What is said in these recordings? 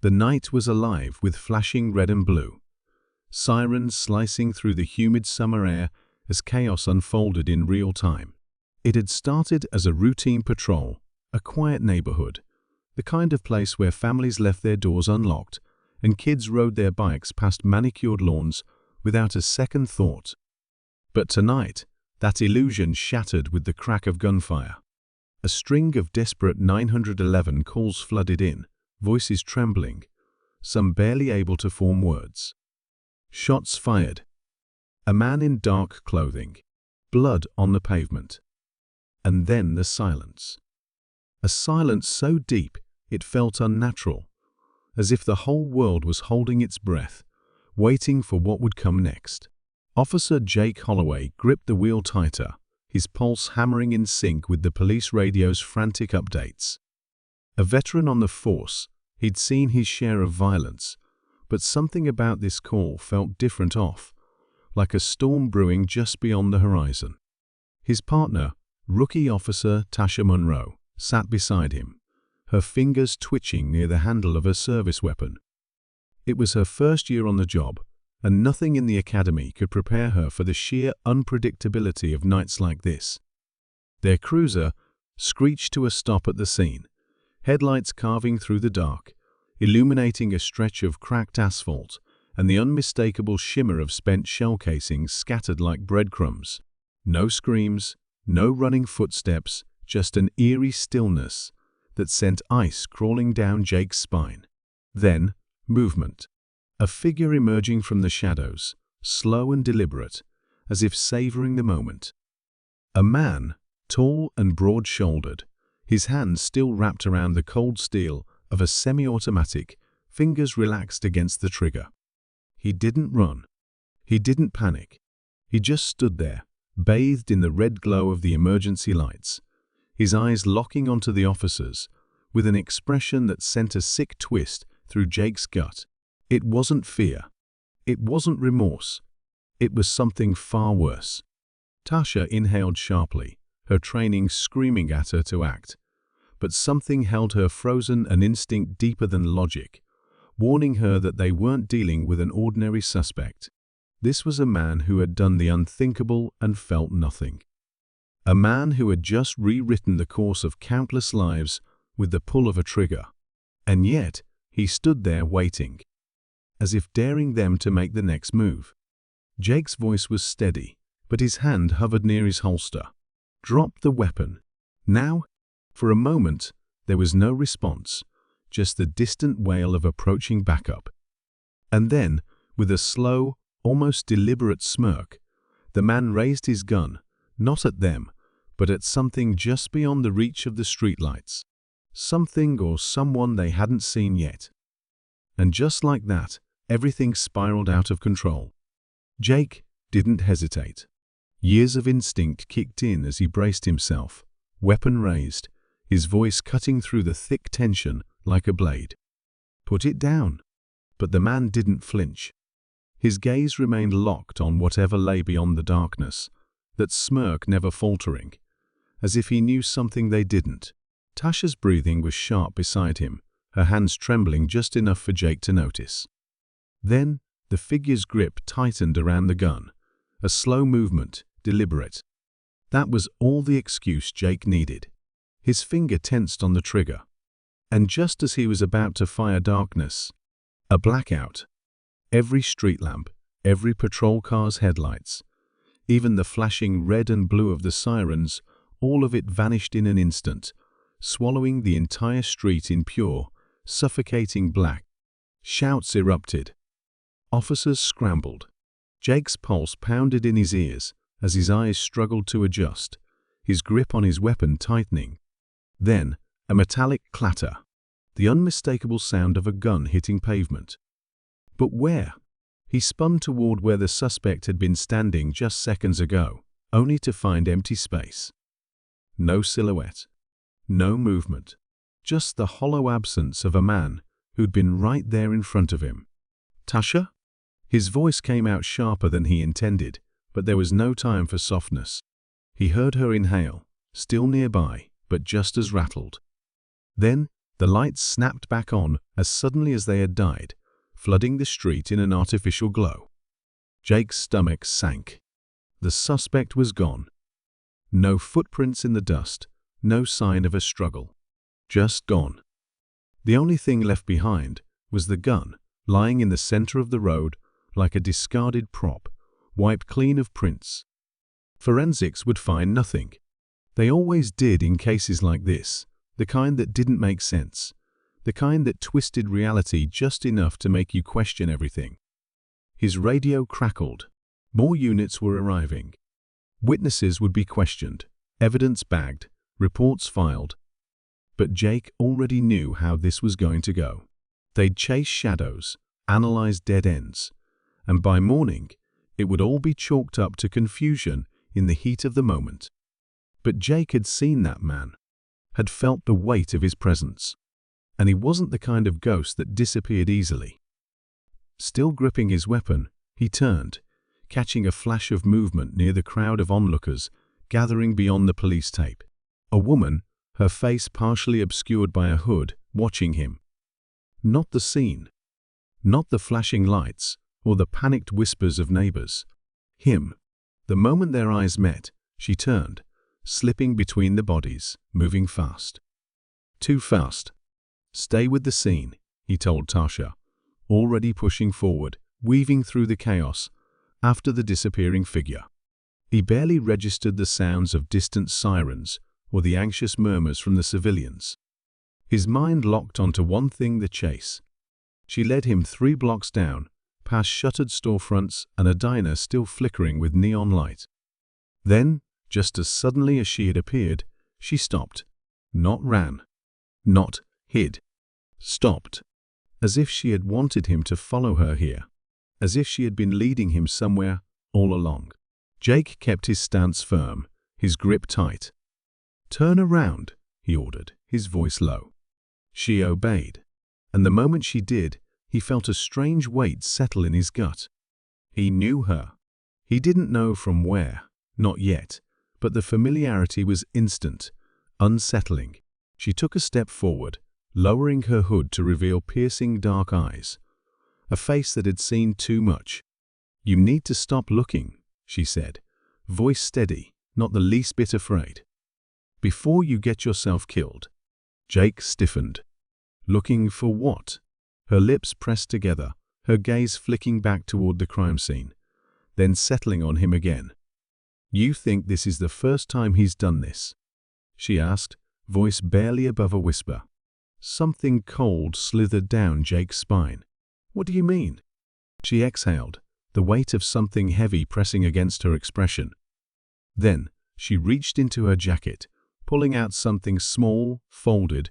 The night was alive with flashing red and blue, sirens slicing through the humid summer air as chaos unfolded in real time. It had started as a routine patrol, a quiet neighborhood, the kind of place where families left their doors unlocked and kids rode their bikes past manicured lawns without a second thought. But tonight, that illusion shattered with the crack of gunfire. A string of desperate 911 calls flooded in, voices trembling, some barely able to form words. Shots fired. A man in dark clothing, blood on the pavement. And then the silence. A silence so deep it felt unnatural, as if the whole world was holding its breath, waiting for what would come next. Officer Jake Holloway gripped the wheel tighter, his pulse hammering in sync with the police radio's frantic updates. A veteran on the force, he'd seen his share of violence, but something about this call felt different like a storm brewing just beyond the horizon. His partner, Rookie Officer Tasha Monroe, sat beside him, her fingers twitching near the handle of her service weapon. It was her first year on the job, and nothing in the academy could prepare her for the sheer unpredictability of nights like this. Their cruiser screeched to a stop at the scene, headlights carving through the dark, illuminating a stretch of cracked asphalt and the unmistakable shimmer of spent shell casings scattered like breadcrumbs. No screams, no running footsteps, just an eerie stillness that sent ice crawling down Jake's spine. Then, movement. A figure emerging from the shadows, slow and deliberate, as if savoring the moment. A man, tall and broad-shouldered, his hands still wrapped around the cold steel of a semi-automatic, fingers relaxed against the trigger. He didn't run. He didn't panic. He just stood there, bathed in the red glow of the emergency lights, his eyes locking onto the officers, with an expression that sent a sick twist through Jake's gut. It wasn't fear. It wasn't remorse. It was something far worse. Tasha inhaled sharply, her training screaming at her to act. But something held her frozen, an instinct deeper than logic, warning her that they weren't dealing with an ordinary suspect. This was a man who had done the unthinkable and felt nothing. A man who had just rewritten the course of countless lives with the pull of a trigger. And yet, he stood there waiting, as if daring them to make the next move. Jake's voice was steady, but his hand hovered near his holster. Drop the weapon. Now? For a moment, there was no response, just the distant wail of approaching backup. And then, with a slow, almost deliberate smirk, the man raised his gun, not at them, but at something just beyond the reach of the streetlights. Something or someone they hadn't seen yet. And just like that, everything spiraled out of control. Jake didn't hesitate. Years of instinct kicked in as he braced himself, weapon raised, his voice cutting through the thick tension like a blade. Put it down. But the man didn't flinch. His gaze remained locked on whatever lay beyond the darkness, that smirk never faltering, as if he knew something they didn't. Tasha's breathing was sharp beside him, her hands trembling just enough for Jake to notice. Then, the figure's grip tightened around the gun, a slow movement, deliberate. That was all the excuse Jake needed. His finger tensed on the trigger. And just as he was about to fire, darkness, a blackout. Every street lamp, every patrol car's headlights, even the flashing red and blue of the sirens, all of it vanished in an instant, swallowing the entire street in pure, suffocating black. Shouts erupted. Officers scrambled. Jake's pulse pounded in his ears as his eyes struggled to adjust, his grip on his weapon tightening. Then, a metallic clatter, the unmistakable sound of a gun hitting pavement. But where? He spun toward where the suspect had been standing just seconds ago, only to find empty space. No silhouette. No movement. Just the hollow absence of a man who'd been right there in front of him. Tasha? His voice came out sharper than he intended, but there was no time for softness. He heard her inhale, still nearby, but just as rattled. Then, The lights snapped back on as suddenly as they had died, flooding the street in an artificial glow. Jake's stomach sank. The suspect was gone. No footprints in the dust, no sign of a struggle. Just gone. The only thing left behind was the gun, lying in the center of the road like a discarded prop, wiped clean of prints. Forensics would find nothing. They always did in cases like this, the kind that didn't make sense, the kind that twisted reality just enough to make you question everything. His radio crackled. More units were arriving. Witnesses would be questioned, evidence bagged, reports filed. But Jake already knew how this was going to go. They'd chase shadows, analyze dead ends, and by morning, it would all be chalked up to confusion in the heat of the moment. But Jake had seen that man, had felt the weight of his presence, and he wasn't the kind of ghost that disappeared easily. Still gripping his weapon, he turned, catching a flash of movement near the crowd of onlookers gathering beyond the police tape. A woman, her face partially obscured by a hood, watching him. Not the scene, not the flashing lights or the panicked whispers of neighbors. Him. The moment their eyes met, she turned, slipping between the bodies, moving fast. Too fast. Stay with the scene, he told Tasha, already pushing forward, weaving through the chaos after the disappearing figure. He barely registered the sounds of distant sirens or the anxious murmurs from the civilians. His mind locked onto one thing: the chase. She led him 3 blocks down, past shuttered storefronts and a diner still flickering with neon light. Then, just as suddenly as she had appeared, she stopped. Not ran. Not hid. Stopped. As if she had wanted him to follow her here. As if she had been leading him somewhere all along. Jake kept his stance firm, his grip tight. "Turn around," he ordered, his voice low. She obeyed, and the moment she did, he felt a strange weight settle in his gut. He knew her. He didn't know from where, not yet, but the familiarity was instant, unsettling. She took a step forward, lowering her hood to reveal piercing dark eyes, a face that had seen too much. "You need to stop looking," she said, voice steady, not the least bit afraid. "Before you get yourself killed." Jake stiffened. Looking for what? Her lips pressed together, her gaze flicking back toward the crime scene, then settling on him again. "You think this is the first time he's done this?" she asked, voice barely above a whisper. Something cold slithered down Jake's spine. "What do you mean?" She exhaled, the weight of something heavy pressing against her expression. Then, she reached into her jacket, pulling out something small, folded,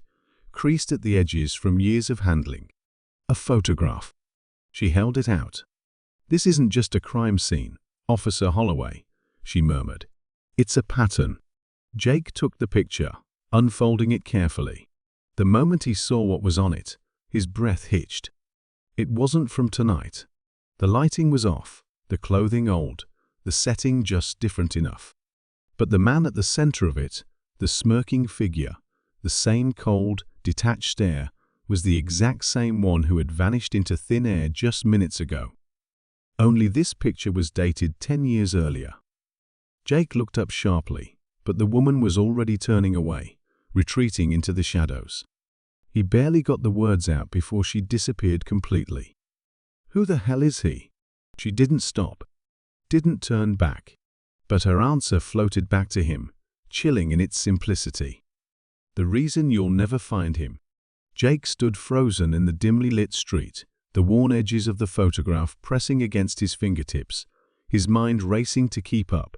creased at the edges from years of handling. A photograph. She held it out. "This isn't just a crime scene, Officer Holloway," she murmured. "It's a pattern." Jake took the picture, unfolding it carefully. The moment he saw what was on it, his breath hitched. It wasn't from tonight. The lighting was off, the clothing old, the setting just different enough. But the man at the center of it, the smirking figure, the same cold, detached stare, was the exact same one who had vanished into thin air just minutes ago. Only this picture was dated 10 years earlier. Jake looked up sharply, but the woman was already turning away, retreating into the shadows. He barely got the words out before she disappeared completely. "Who the hell is he?" She didn't stop, didn't turn back, but her answer floated back to him, chilling in its simplicity. "The reason you'll never find him." Jake stood frozen in the dimly lit street, the worn edges of the photograph pressing against his fingertips, his mind racing to keep up.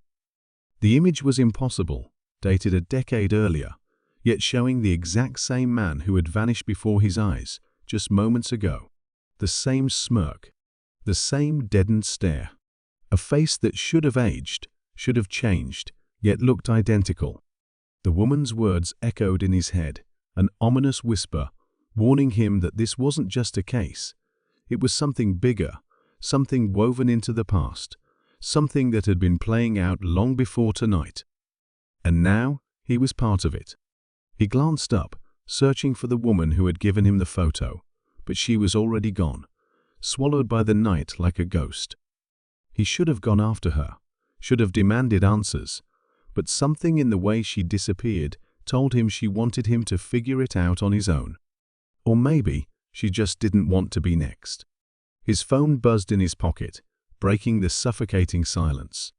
The image was impossible, dated a decade earlier, yet showing the exact same man who had vanished before his eyes just moments ago. The same smirk, the same deadened stare. A face that should have aged, should have changed, yet looked identical. The woman's words echoed in his head, an ominous whisper, warning him that this wasn't just a case. It was something bigger, something woven into the past, something that had been playing out long before tonight. And now he was part of it. He glanced up, searching for the woman who had given him the photo, but she was already gone, swallowed by the night like a ghost. He should have gone after her, should have demanded answers, but something in the way she disappeared told him she wanted him to figure it out on his own. Or maybe she just didn't want to be next. His phone buzzed in his pocket, breaking the suffocating silence.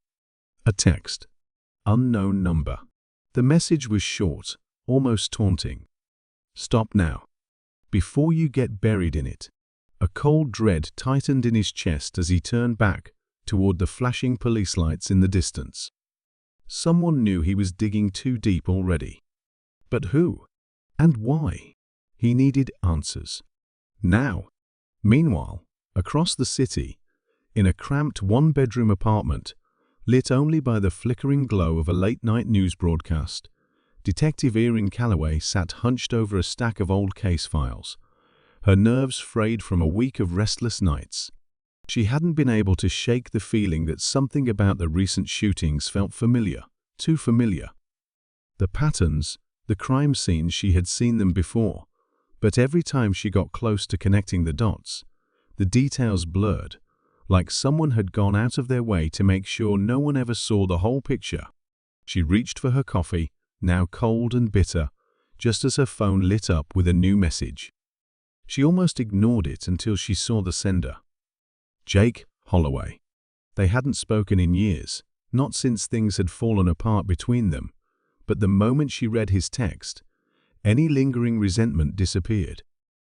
A text. Unknown number. The message was short, almost taunting. Stop now. Before you get buried in it. A cold dread tightened in his chest as he turned back toward the flashing police lights in the distance. Someone knew he was digging too deep already. But who? And why? He needed answers. Now. Meanwhile, across the city, in a cramped one-bedroom apartment, lit only by the flickering glow of a late-night news broadcast, Detective Erin Calloway sat hunched over a stack of old case files, her nerves frayed from a week of restless nights. She hadn't been able to shake the feeling that something about the recent shootings felt familiar, too familiar. The patterns, the crime scenes, she had seen them before, but every time she got close to connecting the dots, the details blurred, like someone had gone out of their way to make sure no one ever saw the whole picture. She reached for her coffee, now cold and bitter, just as her phone lit up with a new message. She almost ignored it until she saw the sender. Jake Holloway. They hadn't spoken in years, not since things had fallen apart between them, but the moment she read his text, any lingering resentment disappeared.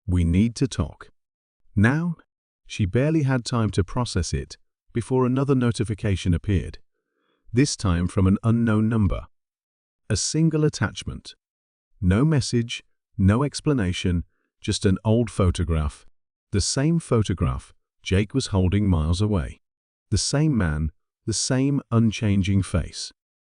We need to talk. Now? She barely had time to process it before another notification appeared, this time from an unknown number. A single attachment. No message, no explanation, just an old photograph. The same photograph Jake was holding miles away. The same man, the same unchanging face.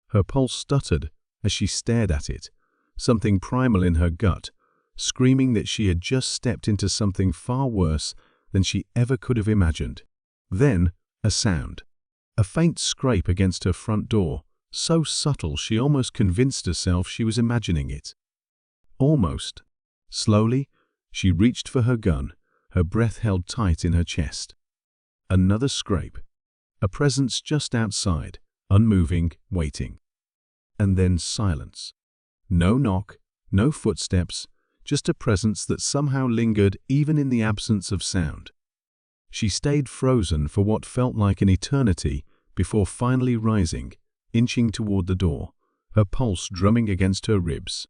Her pulse stuttered as she stared at it, something primal in her gut, screaming that she had just stepped into something far worse than she ever could have imagined. Then, a sound. A faint scrape against her front door, so subtle she almost convinced herself she was imagining it. Almost. Slowly, she reached for her gun, her breath held tight in her chest. Another scrape. A presence just outside, unmoving, waiting. And then silence. No knock, no footsteps, just a presence that somehow lingered even in the absence of sound. She stayed frozen for what felt like an eternity before finally rising, inching toward the door, her pulse drumming against her ribs.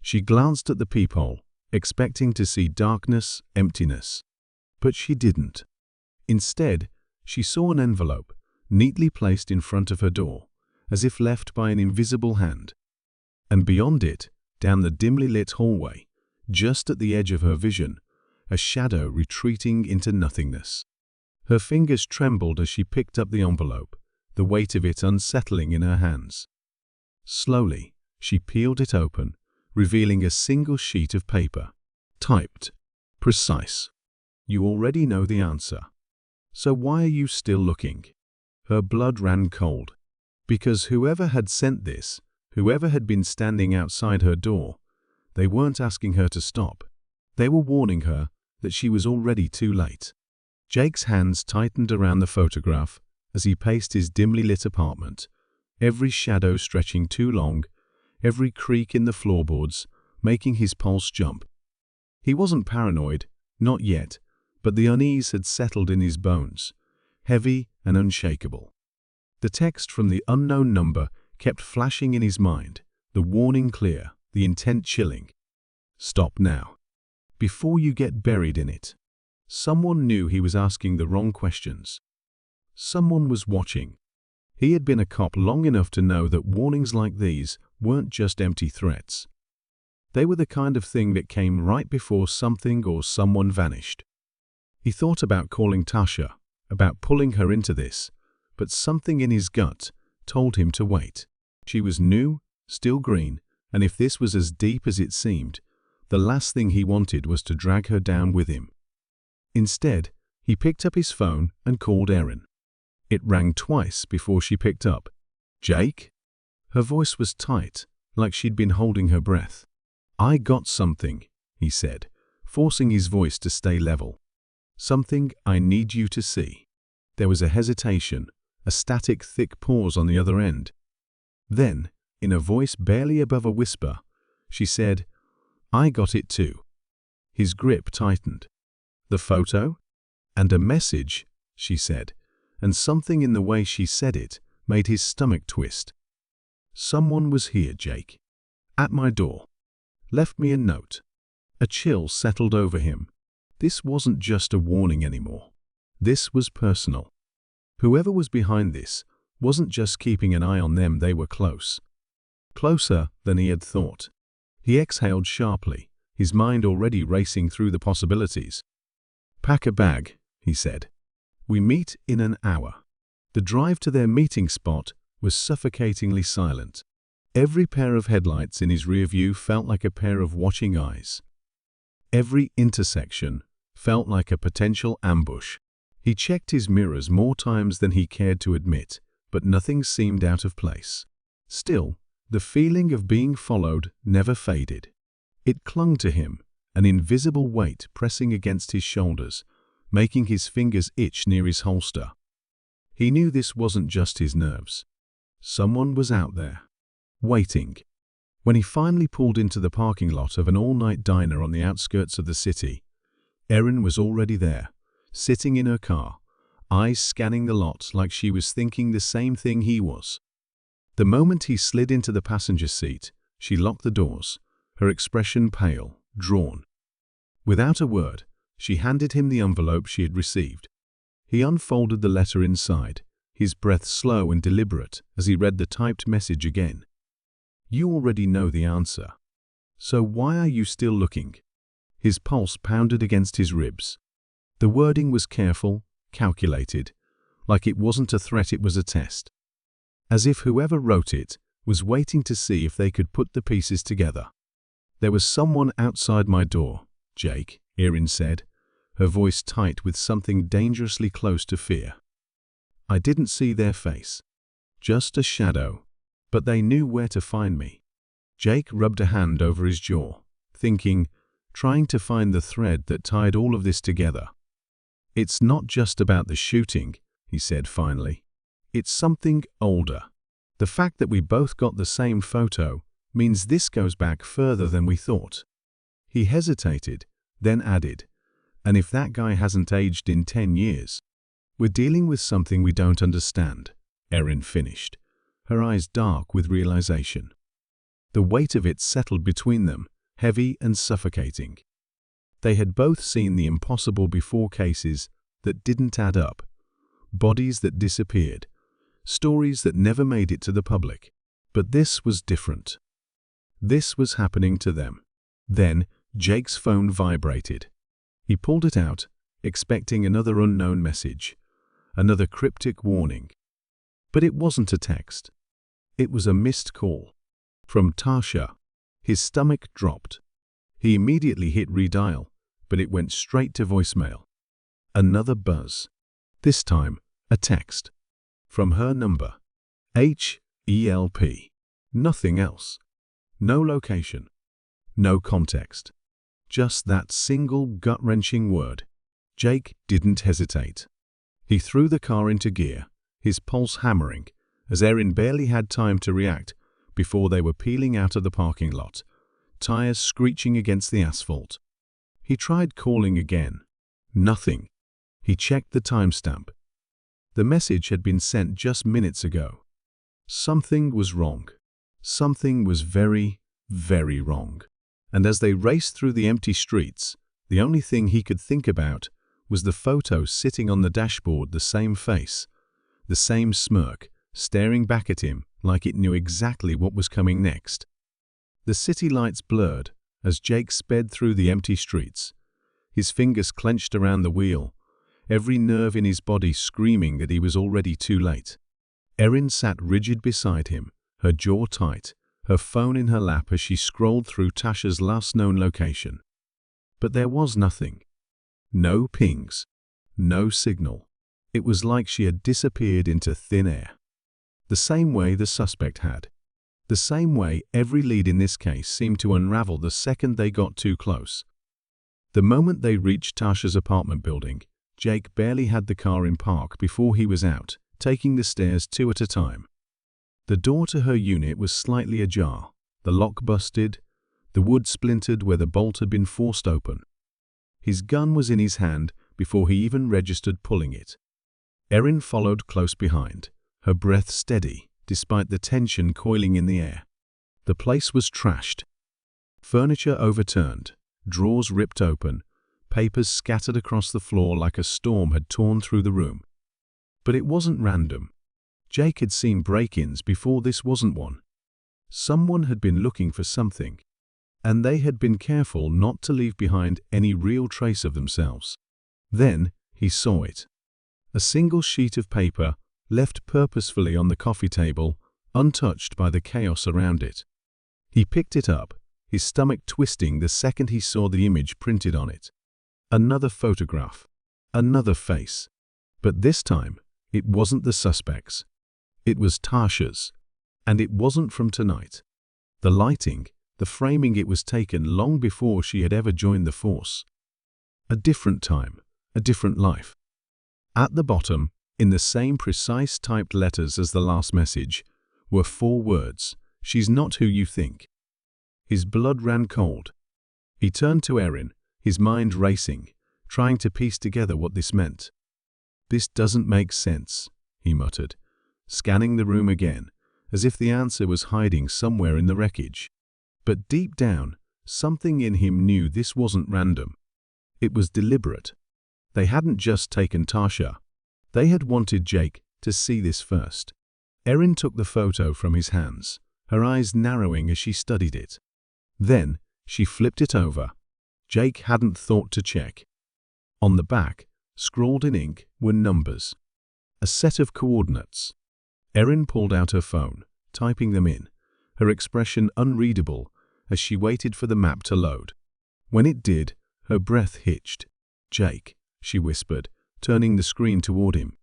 She glanced at the peephole, expecting to see darkness, emptiness. But she didn't. Instead, she saw an envelope, neatly placed in front of her door, as if left by an invisible hand. And beyond it, down the dimly lit hallway, just at the edge of her vision, a shadow retreating into nothingness. Her fingers trembled as she picked up the envelope, the weight of it unsettling in her hands. Slowly, she peeled it open, revealing a single sheet of paper. Typed. Precise. You already know the answer. So why are you still looking? Her blood ran cold. Because whoever had sent this, whoever had been standing outside her door, they weren't asking her to stop. They were warning her that she was already too late. Jake's hands tightened around the photograph as he paced his dimly lit apartment, every shadow stretching too long, every creak in the floorboards making his pulse jump. He wasn't paranoid, not yet, but the unease had settled in his bones, heavy and unshakable. The text from the unknown number kept flashing in his mind, the warning clear, the intent chilling. Stop now. Before you get buried in it. Someone knew he was asking the wrong questions. Someone was watching. He had been a cop long enough to know that warnings like these weren't just empty threats. They were the kind of thing that came right before something or someone vanished. He thought about calling Tasha, about pulling her into this, but something in his gut told him to wait. She was new, still green, and if this was as deep as it seemed, the last thing he wanted was to drag her down with him. Instead, he picked up his phone and called Erin. It rang twice before she picked up. Jake? Her voice was tight, like she'd been holding her breath. "I got something," he said, forcing his voice to stay level. "Something I need you to see." There was a hesitation, a static, thick pause on the other end. Then, in a voice barely above a whisper, she said, "I got it too." His grip tightened. "The photo?" "And a message," she said, and something in the way she said it made his stomach twist. "Someone was here, Jake. At my door. Left me a note." A chill settled over him. This wasn't just a warning anymore. This was personal. Whoever was behind this wasn't just keeping an eye on them, they were close. Closer than he had thought. He exhaled sharply, his mind already racing through the possibilities. "Pack a bag," he said. "We meet in an hour." The drive to their meeting spot was suffocatingly silent. Every pair of headlights in his rear view felt like a pair of watching eyes. Every intersection felt like a potential ambush. He checked his mirrors more times than he cared to admit, but nothing seemed out of place. Still, the feeling of being followed never faded. It clung to him, an invisible weight pressing against his shoulders, making his fingers itch near his holster. He knew this wasn't just his nerves. Someone was out there, waiting. When he finally pulled into the parking lot of an all-night diner on the outskirts of the city, Erin was already there, sitting in her car, eyes scanning the lot like she was thinking the same thing he was. The moment he slid into the passenger seat, she locked the doors, her expression pale, drawn. Without a word, she handed him the envelope she had received. He unfolded the letter inside, his breath slow and deliberate as he read the typed message again. "You already know the answer. So why are you still looking?" His pulse pounded against his ribs. The wording was careful, calculated, like it wasn't a threat, it was a test. As if whoever wrote it was waiting to see if they could put the pieces together. "There was someone outside my door, Jake," Erin said, her voice tight with something dangerously close to fear. "I didn't see their face. Just a shadow. But they knew where to find me." Jake rubbed a hand over his jaw, thinking, trying to find the thread that tied all of this together. "It's not just about the shooting," he said finally. "It's something older. The fact that we both got the same photo means this goes back further than we thought." He hesitated, then added, "And if that guy hasn't aged in 10 years, we're dealing with something we don't understand," Erin finished, her eyes dark with realization. The weight of it settled between them, heavy and suffocating. They had both seen the impossible before, cases that didn't add up, bodies that disappeared, stories that never made it to the public. But this was different. This was happening to them. Then Jake's phone vibrated. He pulled it out, expecting another unknown message, another cryptic warning. But it wasn't a text. It was a missed call. From Tasha. His stomach dropped. He immediately hit redial, but it went straight to voicemail. Another buzz. This time, a text. From her number. HELP. Nothing else. No location. No context. Just that single gut-wrenching word. Jake didn't hesitate. He threw the car into gear, his pulse hammering, as Erin barely had time to react before they were peeling out of the parking lot, tires screeching against the asphalt. He tried calling again. Nothing. He checked the timestamp. The message had been sent just minutes ago. Something was wrong. Something was very, very wrong. And as they raced through the empty streets, the only thing he could think about was the photo sitting on the dashboard, the same face, the same smirk, staring back at him like it knew exactly what was coming next. The city lights blurred as Jake sped through the empty streets, his fingers clenched around the wheel, every nerve in his body screaming that he was already too late. Erin sat rigid beside him, her jaw tight, her phone in her lap as she scrolled through Tasha's last known location. But there was nothing. No pings. No signal. It was like she had disappeared into thin air. The same way the suspect had. The same way every lead in this case seemed to unravel the second they got too close. The moment they reached Tasha's apartment building, Jake barely had the car in park before he was out, taking the stairs two at a time. The door to her unit was slightly ajar, the lock busted, the wood splintered where the bolt had been forced open. His gun was in his hand before he even registered pulling it. Erin followed close behind, her breath steady despite the tension coiling in the air. The place was trashed. Furniture overturned, drawers ripped open, papers scattered across the floor like a storm had torn through the room. But it wasn't random. Jake had seen break-ins before this wasn't one. Someone had been looking for something, and they had been careful not to leave behind any real trace of themselves. Then he saw it. A single sheet of paper, left purposefully on the coffee table, untouched by the chaos around it. He picked it up, his stomach twisting the second he saw the image printed on it. Another photograph, another face. But this time, it wasn't the suspect's. It was Tasha's. And it wasn't from tonight. The lighting, the framing, it was taken long before she had ever joined the force. A different time, a different life. At the bottom, in the same precise typed letters as the last message, were 4 words: "She's not who you think." His blood ran cold. He turned to Erin, his mind racing, trying to piece together what this meant. "This doesn't make sense," he muttered, scanning the room again, as if the answer was hiding somewhere in the wreckage. But deep down, something in him knew this wasn't random. It was deliberate. They hadn't just taken Tasha. They had wanted Jake to see this first. Erin took the photo from his hands, her eyes narrowing as she studied it. Then, she flipped it over. Jake hadn't thought to check. On the back, scrawled in ink, were numbers. A set of coordinates. Erin pulled out her phone, typing them in, her expression unreadable as she waited for the map to load. When it did, her breath hitched. "Jake," she whispered, turning the screen toward him.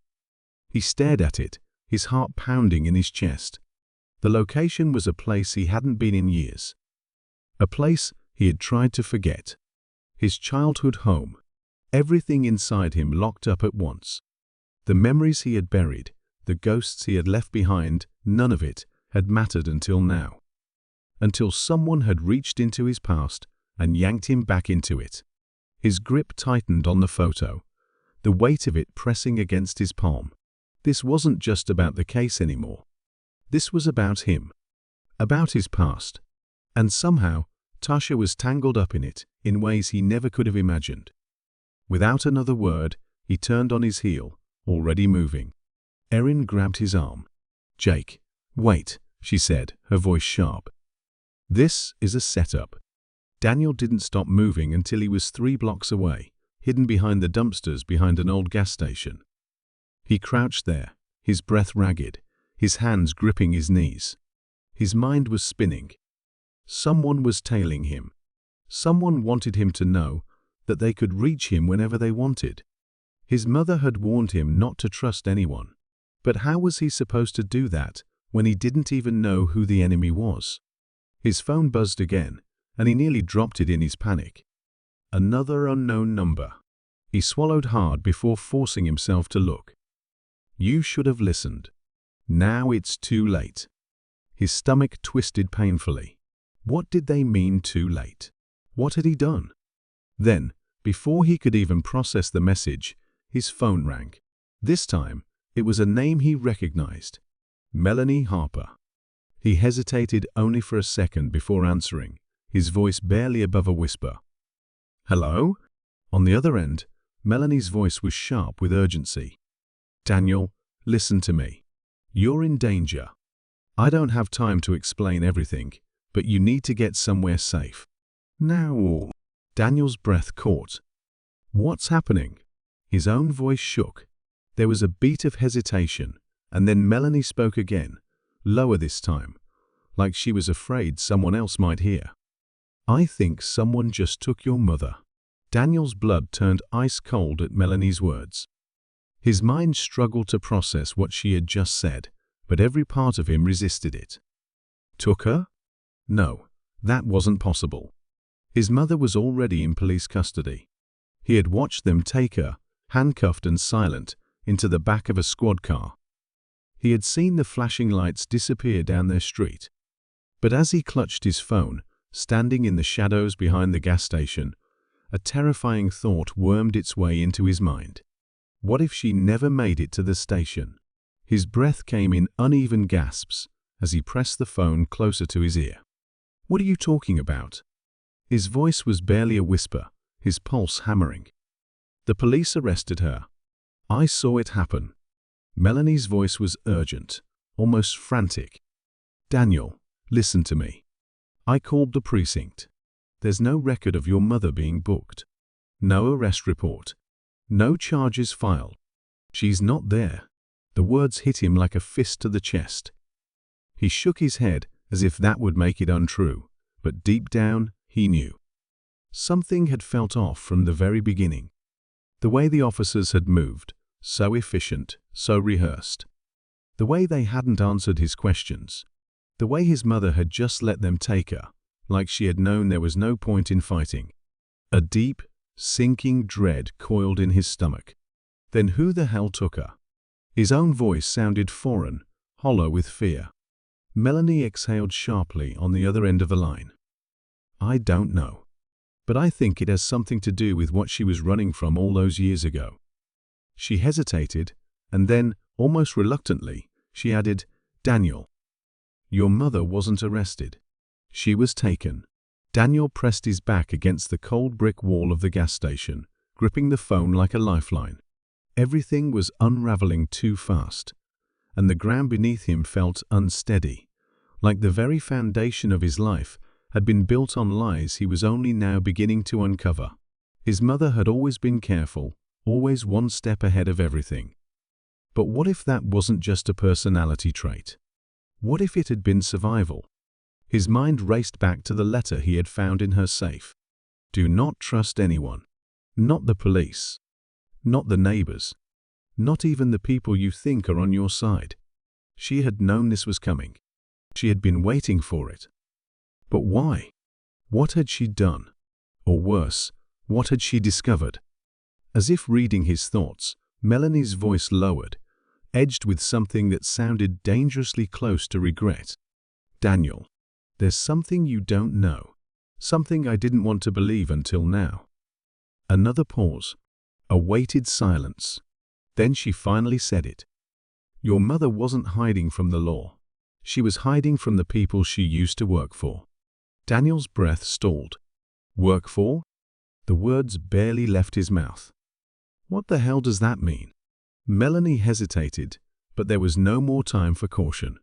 He stared at it, his heart pounding in his chest. The location was a place he hadn't been in years. A place he had tried to forget. His childhood home. Everything inside him locked up at once. The memories he had buried, the ghosts he had left behind, none of it had mattered until now. Until someone had reached into his past and yanked him back into it. His grip tightened on the photo, the weight of it pressing against his palm. This wasn't just about the case anymore. This was about him. About his past. And somehow, Tasha was tangled up in it in ways he never could have imagined. Without another word, he turned on his heel, already moving. Erin grabbed his arm. "Jake, wait," she said, her voice sharp. "This is a setup." Daniel didn't stop moving until he was 3 blocks away, hidden behind the dumpsters behind an old gas station. He crouched there, his breath ragged, his hands gripping his knees. His mind was spinning. Someone was tailing him. Someone wanted him to know that they could reach him whenever they wanted. His mother had warned him not to trust anyone. But how was he supposed to do that when he didn't even know who the enemy was? His phone buzzed again, and he nearly dropped it in his panic. Another unknown number. He swallowed hard before forcing himself to look. You should have listened. Now it's too late. His stomach twisted painfully. What did they mean too late? What had he done? Then, before he could even process the message, his phone rang. This time, it was a name he recognized. Melanie Harper. He hesitated only for a second before answering, his voice barely above a whisper. "Hello?" On the other end, Melanie's voice was sharp with urgency. "Daniel, listen to me. You're in danger. I don't have time to explain everything, but you need to get somewhere safe. Now." Daniel's breath caught. "What's happening?" His own voice shook. There was a beat of hesitation, and then Melanie spoke again, lower this time, like she was afraid someone else might hear. "I think someone just took your mother." Daniel's blood turned ice cold at Melanie's words. His mind struggled to process what she had just said, but every part of him resisted it. Took her? No, that wasn't possible. His mother was already in police custody. He had watched them take her, handcuffed and silent, into the back of a squad car. He had seen the flashing lights disappear down their street. But as he clutched his phone, standing in the shadows behind the gas station, a terrifying thought wormed its way into his mind. What if she never made it to the station? His breath came in uneven gasps as he pressed the phone closer to his ear. "What are you talking about?" His voice was barely a whisper, his pulse hammering. "The police arrested her. I saw it happen." Melanie's voice was urgent, almost frantic. "Daniel, listen to me. I called the precinct. There's no record of your mother being booked. No arrest report. No charges filed. She's not there." The words hit him like a fist to the chest. He shook his head as if that would make it untrue, but deep down, he knew. Something had felt off from the very beginning. The way the officers had moved, so efficient, so rehearsed. The way they hadn't answered his questions. The way his mother had just let them take her, like she had known there was no point in fighting. A deep, sinking dread coiled in his stomach. Then who the hell took her? His own voice sounded foreign, hollow with fear. Melanie exhaled sharply on the other end of the line. "I don't know. But I think it has something to do with what she was running from all those years ago." She hesitated, and then, almost reluctantly, she added, "Daniel, your mother wasn't arrested. She was taken." Daniel pressed his back against the cold brick wall of the gas station, gripping the phone like a lifeline. Everything was unraveling too fast, and the ground beneath him felt unsteady, like the very foundation of his life had been built on lies he was only now beginning to uncover. His mother had always been careful, always one step ahead of everything. But what if that wasn't just a personality trait? What if it had been survival? His mind raced back to the letter he had found in her safe. "Do not trust anyone. Not the police. Not the neighbors. Not even the people you think are on your side." She had known this was coming. She had been waiting for it. But why? What had she done? Or worse, what had she discovered? As if reading his thoughts, Melanie's voice lowered, edged with something that sounded dangerously close to regret. "Daniel, there's something you don't know. Something I didn't want to believe until now." Another pause. A weighted silence. Then she finally said it. "Your mother wasn't hiding from the law. She was hiding from the people she used to work for." Daniel's breath stalled. "Work for?" The words barely left his mouth. "What the hell does that mean?" Melanie hesitated, but there was no more time for caution.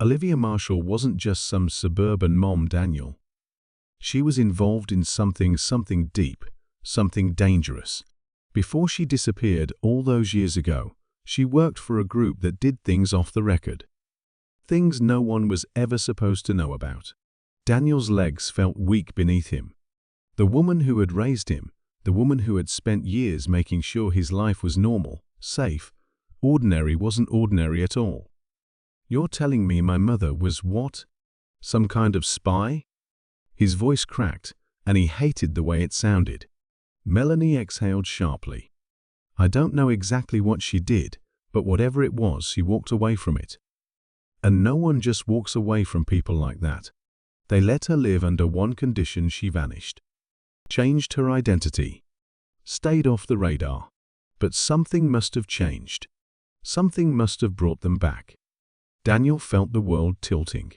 Olivia Marshall wasn't just some suburban mom, Daniel. She was involved in something deep, something dangerous. Before she disappeared all those years ago, she worked for a group that did things off the record. Things no one was ever supposed to know about. Daniel's legs felt weak beneath him. The woman who had raised him, the woman who had spent years making sure his life was normal, safe, ordinary wasn't ordinary at all. "You're telling me my mother was what? Some kind of spy?" His voice cracked, and he hated the way it sounded. Melanie exhaled sharply. "I don't know exactly what she did, but whatever it was, she walked away from it. And no one just walks away from people like that. They let her live under one condition: she vanished. Changed her identity. Stayed off the radar. But something must have changed. Something must have brought them back." Daniel felt the world tilting.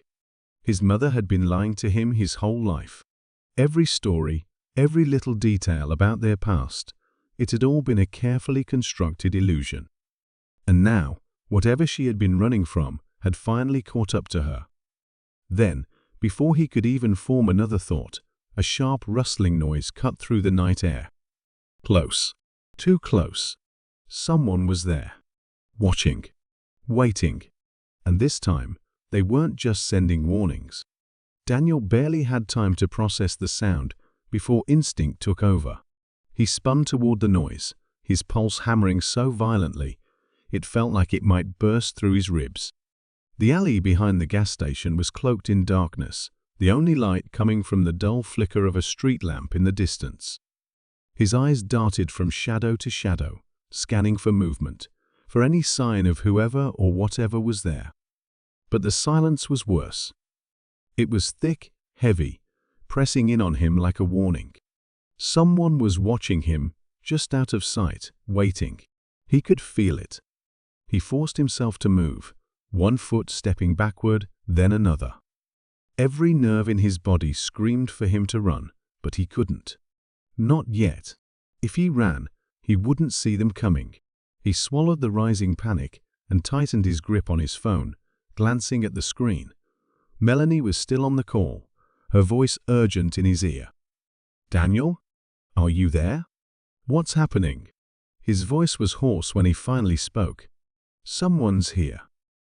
His mother had been lying to him his whole life. Every story, every little detail about their past, it had all been a carefully constructed illusion. And now, whatever she had been running from had finally caught up to her. Then, before he could even form another thought, a sharp rustling noise cut through the night air. Close. Too close. Someone was there. Watching. Waiting. And this time, they weren't just sending warnings. Daniel barely had time to process the sound before instinct took over. He spun toward the noise, his pulse hammering so violently, it felt like it might burst through his ribs. The alley behind the gas station was cloaked in darkness, the only light coming from the dull flicker of a street lamp in the distance. His eyes darted from shadow to shadow, scanning for movement, for any sign of whoever or whatever was there. But the silence was worse. It was thick, heavy, pressing in on him like a warning. Someone was watching him, just out of sight, waiting. He could feel it. He forced himself to move, one foot stepping backward, then another. Every nerve in his body screamed for him to run, but he couldn't. Not yet. If he ran, he wouldn't see them coming. He swallowed the rising panic and tightened his grip on his phone, glancing at the screen. Melanie was still on the call, her voice urgent in his ear. "Daniel? Are you there? What's happening?" His voice was hoarse when he finally spoke. "Someone's here."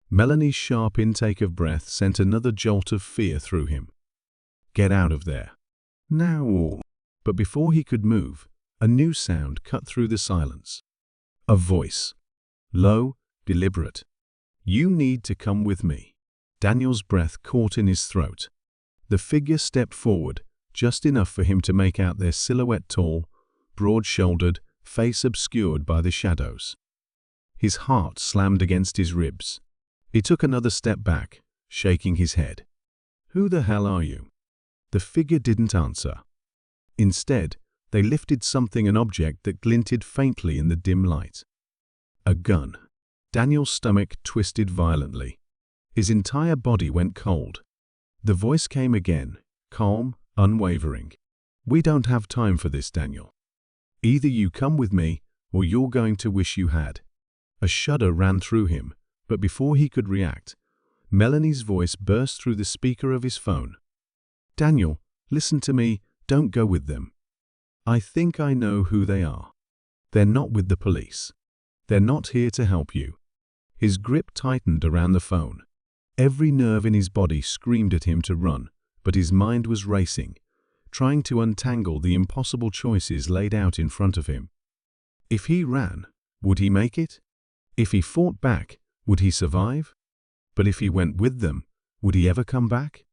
Melanie's sharp intake of breath sent another jolt of fear through him. "Get out of there. Now." But before he could move, a new sound cut through the silence. A voice. Low, deliberate. "You need to come with me." Daniel's breath caught in his throat. The figure stepped forward, just enough for him to make out their silhouette, tall, broad-shouldered, face obscured by the shadows. His heart slammed against his ribs. He took another step back, shaking his head. "Who the hell are you?" The figure didn't answer. Instead, they lifted an object that glinted faintly in the dim light. A gun. Daniel's stomach twisted violently. His entire body went cold. The voice came again, calm, unwavering. "We don't have time for this, Daniel. Either you come with me, or you're going to wish you had." A shudder ran through him, but before he could react, Melanie's voice burst through the speaker of his phone. "Daniel, listen to me, don't go with them. I think I know who they are. They're not with the police. They're not here to help you." His grip tightened around the phone. Every nerve in his body screamed at him to run, but his mind was racing, trying to untangle the impossible choices laid out in front of him. If he ran, would he make it? If he fought back, would he survive? But if he went with them, would he ever come back?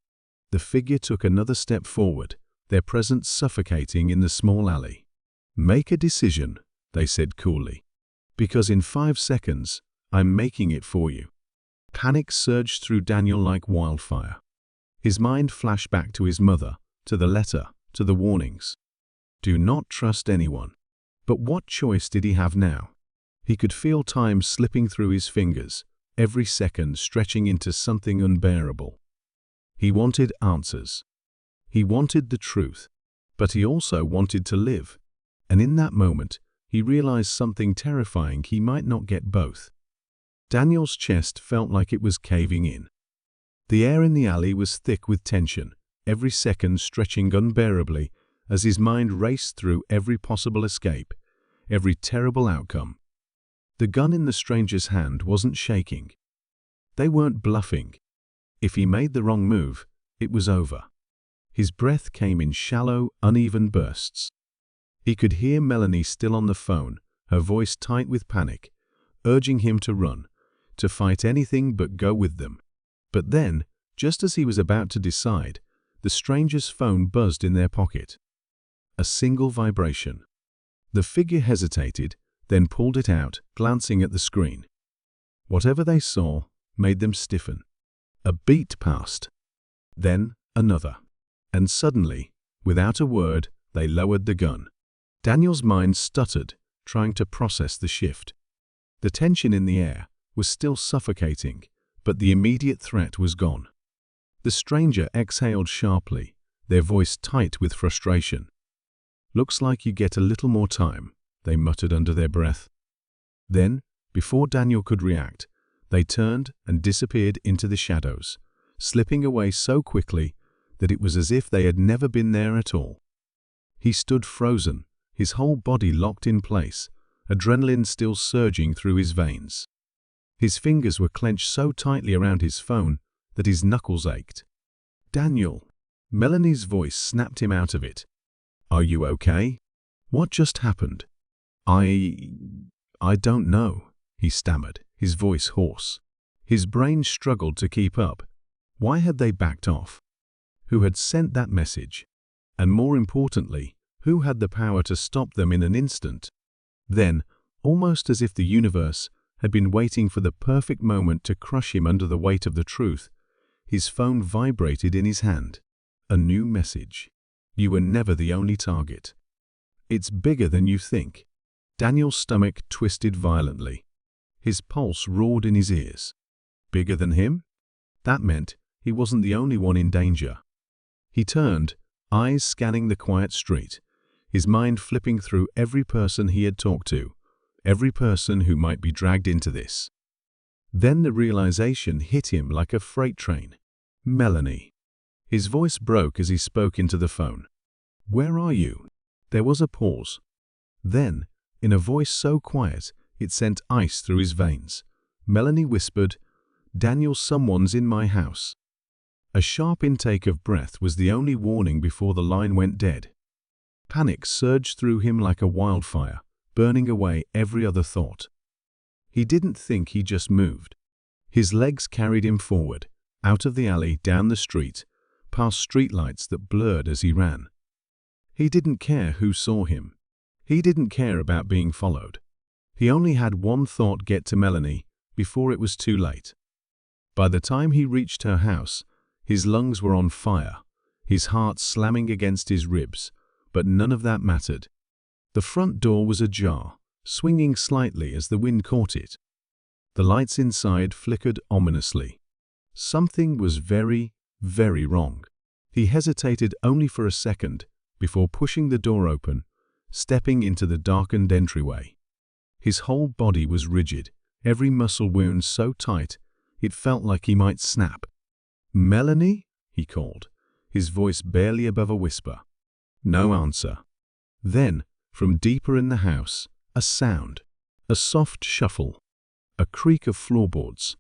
The figure took another step forward, their presence suffocating in the small alley. "Make a decision," they said coolly. "Because in 5 seconds, I'm making it for you." Panic surged through Daniel like wildfire. His mind flashed back to his mother, to the letter, to the warnings. Do not trust anyone. But what choice did he have now? He could feel time slipping through his fingers, every second stretching into something unbearable. He wanted answers. He wanted the truth, but he also wanted to live. And in that moment, he realized something terrifying: he might not get both. Daniel's chest felt like it was caving in. The air in the alley was thick with tension, every second stretching unbearably as his mind raced through every possible escape, every terrible outcome. The gun in the stranger's hand wasn't shaking. They weren't bluffing. If he made the wrong move, it was over. His breath came in shallow, uneven bursts. He could hear Melanie still on the phone, her voice tight with panic, urging him to run, to fight anything but go with them. But then, just as he was about to decide, the stranger's phone buzzed in their pocket. A single vibration. The figure hesitated, then pulled it out, glancing at the screen. Whatever they saw made them stiffen. A beat passed. Then another. And suddenly, without a word, they lowered the gun. Daniel's mind stuttered, trying to process the shift. The tension in the air was still suffocating, but the immediate threat was gone. The stranger exhaled sharply, their voice tight with frustration. "Looks like you get a little more time," they muttered under their breath. Then, before Daniel could react, they turned and disappeared into the shadows, slipping away so quickly that it was as if they had never been there at all. He stood frozen, his whole body locked in place, adrenaline still surging through his veins. His fingers were clenched so tightly around his phone that his knuckles ached. "Daniel!" Melanie's voice snapped him out of it. "Are you okay? What just happened?" I don't know," he stammered, his voice hoarse. His brain struggled to keep up. Why had they backed off? Who had sent that message? And more importantly, who had the power to stop them in an instant? Then, almost as if the universe had been waiting for the perfect moment to crush him under the weight of the truth, his phone vibrated in his hand. A new message. You were never the only target. It's bigger than you think. Daniel's stomach twisted violently. His pulse roared in his ears. Bigger than him? That meant he wasn't the only one in danger. He turned, eyes scanning the quiet street, his mind flipping through every person he had talked to, every person who might be dragged into this. Then the realization hit him like a freight train. Melanie. His voice broke as he spoke into the phone. Where are you? There was a pause. Then, in a voice so quiet it sent ice through his veins, Melanie whispered, Daniel, someone's in my house. A sharp intake of breath was the only warning before the line went dead. Panic surged through him like a wildfire, burning away every other thought. He didn't think, he just moved. His legs carried him forward, out of the alley, down the street, past streetlights that blurred as he ran. He didn't care who saw him. He didn't care about being followed. He only had one thought: get to Melanie before it was too late. By the time he reached her house, his lungs were on fire, his heart slamming against his ribs, but none of that mattered. The front door was ajar, swinging slightly as the wind caught it. The lights inside flickered ominously. Something was very, very wrong. He hesitated only for a second before pushing the door open, stepping into the darkened entryway. His whole body was rigid, every muscle wound so tight it felt like he might snap. Melanie? He called, his voice barely above a whisper. No answer. Then, from deeper in the house, a sound, a soft shuffle, a creak of floorboards.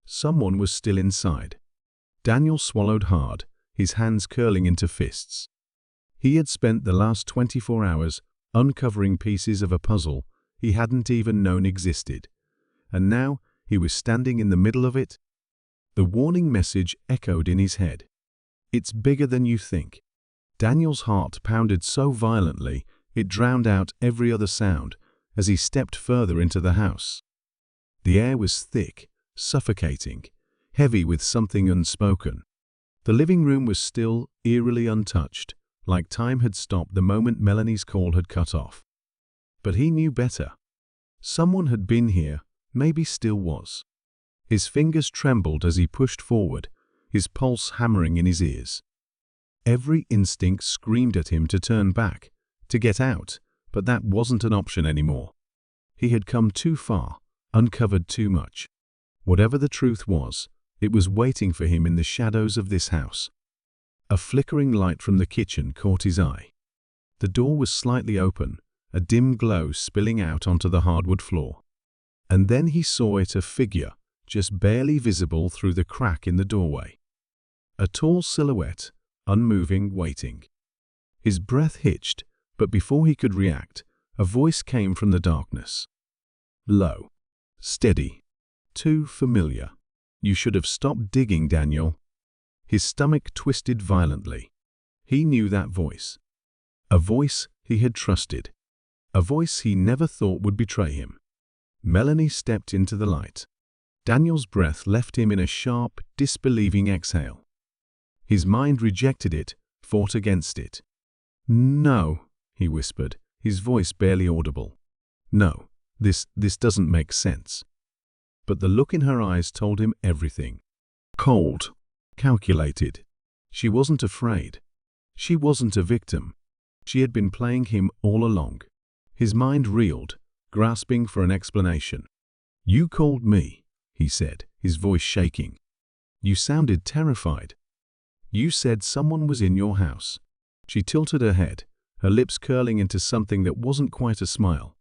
Someone was still inside. Daniel swallowed hard, his hands curling into fists. He had spent the last 24 hours uncovering pieces of a puzzle he hadn't even known existed, and now he was standing in the middle of it. The warning message echoed in his head. It's bigger than you think. Daniel's heart pounded so violently it drowned out every other sound as he stepped further into the house. The air was thick, suffocating, heavy with something unspoken. The living room was still, eerily untouched, like time had stopped the moment Melanie's call had cut off. But he knew better. Someone had been here, maybe still was. His fingers trembled as he pushed forward, his pulse hammering in his ears. Every instinct screamed at him to turn back, to get out, but that wasn't an option anymore. He had come too far, uncovered too much. Whatever the truth was, it was waiting for him in the shadows of this house. A flickering light from the kitchen caught his eye. The door was slightly open, a dim glow spilling out onto the hardwood floor. And then he saw it, a figure, just barely visible through the crack in the doorway. A tall silhouette, unmoving, waiting. His breath hitched, but before he could react, a voice came from the darkness. Low, steady, too familiar. You should have stopped digging, Daniel. His stomach twisted violently. He knew that voice. A voice he had trusted. A voice he never thought would betray him. Melanie stepped into the light. Daniel's breath left him in a sharp, disbelieving exhale. His mind rejected it, fought against it. No, he whispered, his voice barely audible. No, this doesn't make sense. But the look in her eyes told him everything. Cold, calculated. She wasn't afraid. She wasn't a victim. She had been playing him all along. His mind reeled, grasping for an explanation. You called me, he said, his voice shaking. You sounded terrified. You said someone was in your house. She tilted her head, her lips curling into something that wasn't quite a smile.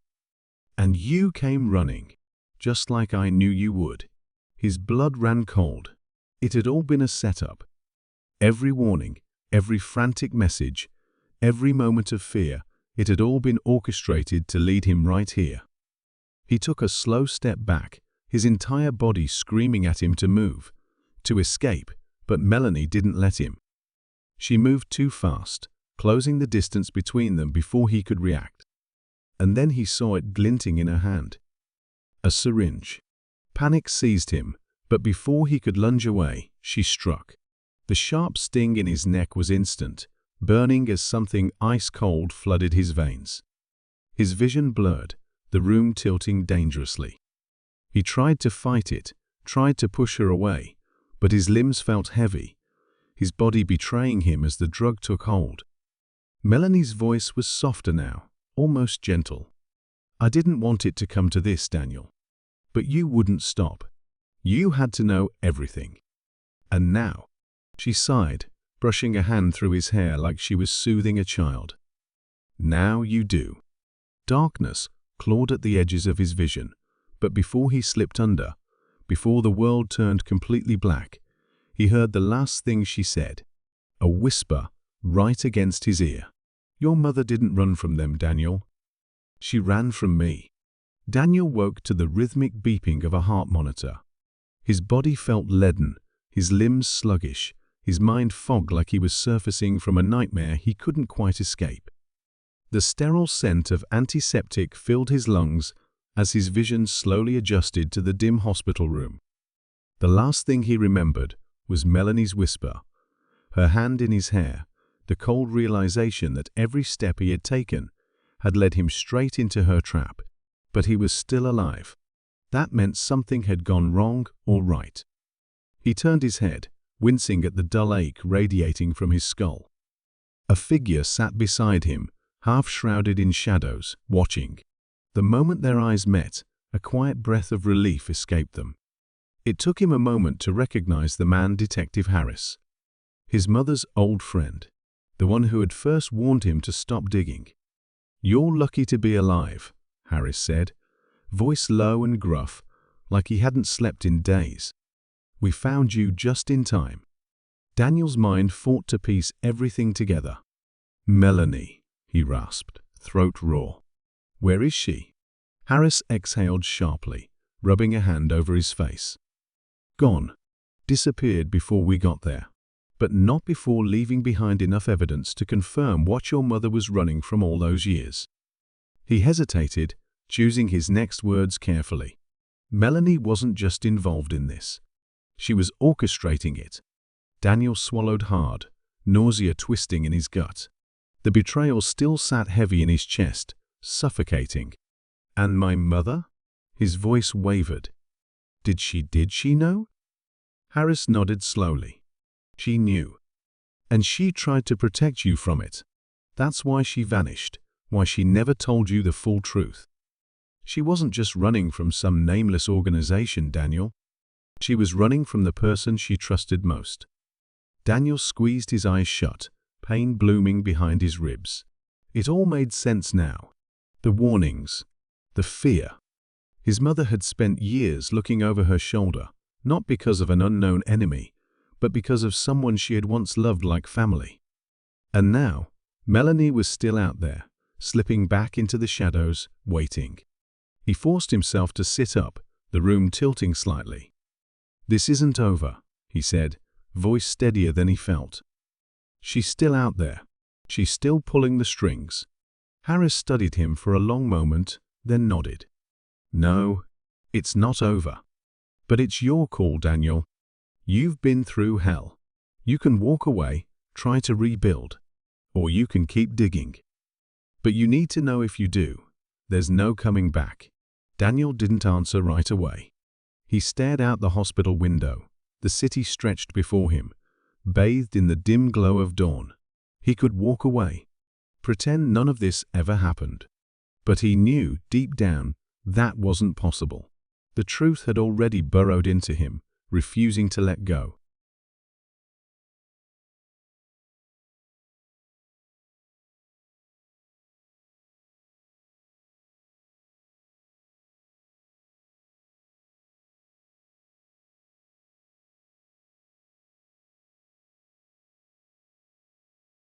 And you came running, just like I knew you would. His blood ran cold. It had all been a setup. Every warning, every frantic message, every moment of fear, it had all been orchestrated to lead him right here. He took a slow step back, his entire body screaming at him to move, to escape, but Melanie didn't let him. She moved too fast, closing the distance between them before he could react. And then he saw it glinting in her hand. A syringe. Panic seized him, but before he could lunge away, she struck. The sharp sting in his neck was instant, burning as something ice-cold flooded his veins. His vision blurred, the room tilting dangerously. He tried to fight it, tried to push her away, but his limbs felt heavy, his body betraying him as the drug took hold. Melanie's voice was softer now, almost gentle. "I didn't want it to come to this, Daniel. But you wouldn't stop. You had to know everything. And now," she sighed, brushing a hand through his hair like she was soothing a child. "Now you do." Darkness clawed at the edges of his vision, but before he slipped under, before the world turned completely black, he heard the last thing she said, a whisper right against his ear. "Your mother didn't run from them, Daniel. She ran from me." Daniel woke to the rhythmic beeping of a heart monitor. His body felt leaden, his limbs sluggish, his mind fogged like he was surfacing from a nightmare he couldn't quite escape. The sterile scent of antiseptic filled his lungs as his vision slowly adjusted to the dim hospital room. The last thing he remembered was Melanie's whisper, her hand in his hair, the cold realization that every step he had taken had led him straight into her trap. But he was still alive. That meant something had gone wrong or right. He turned his head, wincing at the dull ache radiating from his skull. A figure sat beside him, half shrouded in shadows, watching. The moment their eyes met, a quiet breath of relief escaped them. It took him a moment to recognize the man, Detective Harris. His mother's old friend, the one who had first warned him to stop digging. "You're lucky to be alive," Harris said, voice low and gruff, like he hadn't slept in days. "We found you just in time." Daniel's mind fought to piece everything together. "Melanie," he rasped, throat raw. "Where is she?" Harris exhaled sharply, rubbing a hand over his face. "Gone. Disappeared before we got there. But not before leaving behind enough evidence to confirm what your mother was running from all those years." He hesitated, choosing his next words carefully. Melanie wasn't just involved in this. She was orchestrating it. Daniel swallowed hard, nausea twisting in his gut. The betrayal still sat heavy in his chest, suffocating. "And my mother?" His voice wavered. Did she know?" Harris nodded slowly. "She knew. And she tried to protect you from it. That's why she vanished, why she never told you the full truth. She wasn't just running from some nameless organization, Daniel. She was running from the person she trusted most." Daniel squeezed his eyes shut, pain blooming behind his ribs. It all made sense now. The warnings, the fear. His mother had spent years looking over her shoulder, not because of an unknown enemy, but because of someone she had once loved like family. And now, Melanie was still out there, slipping back into the shadows, waiting. He forced himself to sit up, the room tilting slightly. "This isn't over," he said, voice steadier than he felt. "She's still out there. She's still pulling the strings." Harris studied him for a long moment, then nodded. "No, it's not over. But it's your call, Daniel. You've been through hell. You can walk away, try to rebuild, or you can keep digging. But you need to know if you do, there's no coming back." Daniel didn't answer right away. He stared out the hospital window. The city stretched before him, bathed in the dim glow of dawn. He could walk away, pretend none of this ever happened. But he knew, deep down, that wasn't possible. The truth had already burrowed into him, refusing to let go.